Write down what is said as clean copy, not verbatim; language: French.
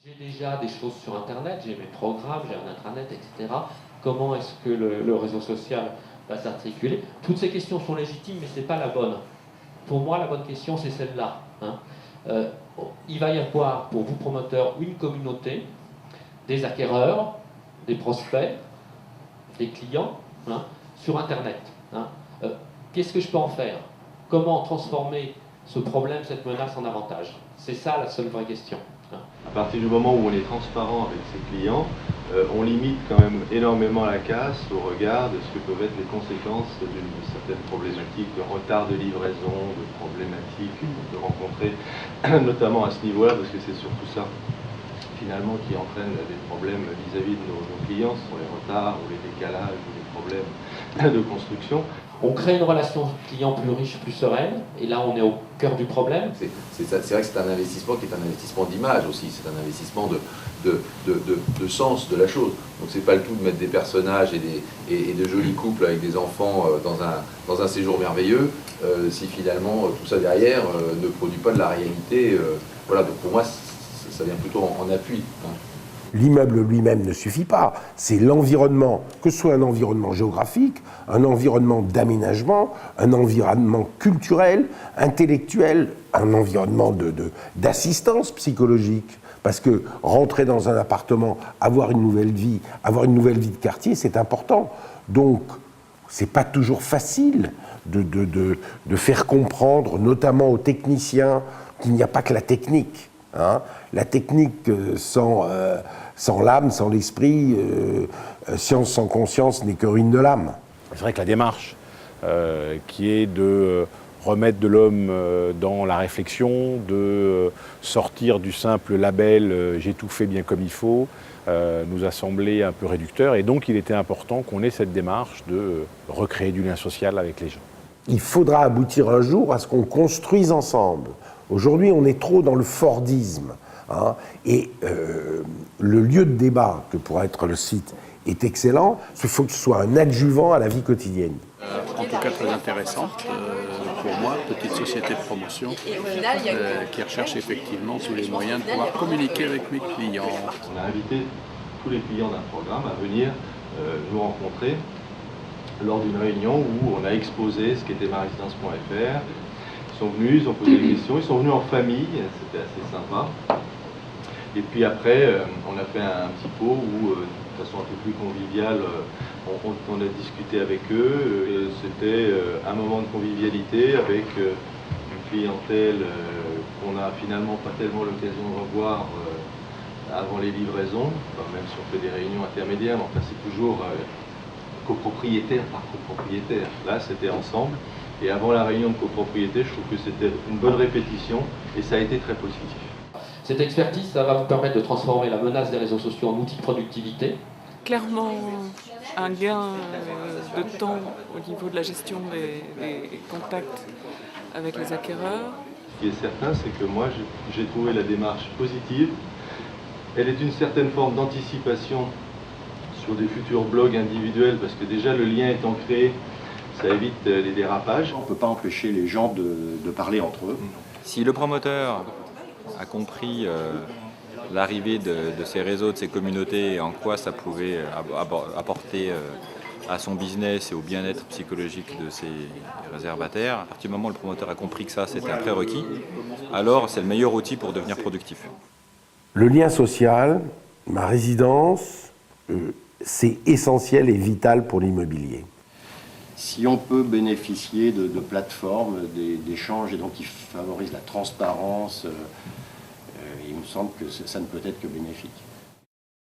J'ai déjà des choses sur Internet, j'ai mes programmes, j'ai un intranet, etc. Comment est-ce que le réseau social va s'articuler? Toutes ces questions sont légitimes, mais ce n'est pas la bonne. Pour moi, la bonne question, c'est celle-là. Hein. Euh, il va y avoir, pour vous promoteurs, une communauté, des acquéreurs, des prospects, des clients, hein, sur Internet. Hein. Qu'est-ce que je peux en faire? Comment transformer ce problème, cette menace en avantage? C'est ça la seule vraie question. Hein. À partir du moment où on est transparent avec ses clients, on limite quand même énormément la casse au regard de ce que peuvent être les conséquences d'une certaine problématique de retard de livraison, de problématiques qu'on peut rencontrer, notamment à ce niveau-là, parce que c'est surtout ça finalement qui entraîne des problèmes vis-à-vis de nos clients, ce sont les retards ou les décalages ou les problèmes de construction. On crée une relation client plus riche, plus sereine, et là on est au cœur du problème. C'est vrai que c'est un investissement qui est un investissement d'image aussi, c'est un investissement de sens de la chose. Donc c'est pas le tout de mettre des personnages et de jolis couples avec des enfants dans un séjour merveilleux, si finalement tout ça derrière ne produit pas de la réalité. Voilà, donc pour moi ça vient plutôt en appui. Hein. L'immeuble lui-même ne suffit pas, c'est l'environnement, que ce soit un environnement géographique, un environnement d'aménagement, un environnement culturel, intellectuel, un environnement d'assistance psychologique. Parce que rentrer dans un appartement, avoir une nouvelle vie de quartier, c'est important. Donc, c'est pas toujours facile de faire comprendre, notamment aux techniciens, qu'il n'y a pas que la technique. Hein. La technique sans l'âme, sans l'esprit, science sans conscience n'est que ruine de l'âme. C'est vrai que la démarche qui est de remettre de l'homme dans la réflexion, de sortir du simple label « j'ai tout fait bien comme il faut », nous a semblé un peu réducteur. Et donc il était important qu'on ait cette démarche de recréer du lien social avec les gens. Il faudra aboutir un jour à ce qu'on construise ensemble. Aujourd'hui, on est trop dans le Fordisme. Hein, et le lieu de débat, que pourrait être le site, est excellent. Il faut que ce soit un adjuvant à la vie quotidienne. En tout cas très intéressante pour moi, petite société de promotion qui recherche effectivement tous les moyens de pouvoir communiquer avec mes clients. On a invité tous les clients d'un programme à venir nous rencontrer lors d'une réunion où on a exposé ce qu'était marésidence.fr. Ils sont venus, ils ont posé des questions, ils sont venus en famille, c'était assez sympa. Et puis après, on a fait un petit pot où, de façon un peu plus conviviale, on a discuté avec eux. C'était un moment de convivialité avec une clientèle qu'on n'a finalement pas tellement l'occasion de revoir avant les livraisons, enfin, même si on fait des réunions intermédiaires, mais enfin c'est toujours copropriétaire par copropriétaire. Là, c'était ensemble. Et avant la réunion de copropriété, je trouve que c'était une bonne répétition et ça a été très positif. Cette expertise, ça va vous permettre de transformer la menace des réseaux sociaux en outil de productivité. Clairement, un gain de temps au niveau de la gestion des contacts avec les acquéreurs. Ce qui est certain, c'est que moi, j'ai trouvé la démarche positive. Elle est une certaine forme d'anticipation sur des futurs blogs individuels, parce que déjà, le lien étant créé, ça évite les dérapages. On ne peut pas empêcher les gens de parler entre eux. Si le promoteur a compris l'arrivée de ces réseaux, de ces communautés et en quoi ça pouvait apporter à son business et au bien-être psychologique de ses réservataires, à partir du moment où le promoteur a compris que ça c'était un prérequis, alors c'est le meilleur outil pour devenir productif. Le lien social, ma résidence, c'est essentiel et vital pour l'immobilier. Si on peut bénéficier de plateformes, d'échanges et donc qui favorisent la transparence, il me semble que ça ne peut être que bénéfique.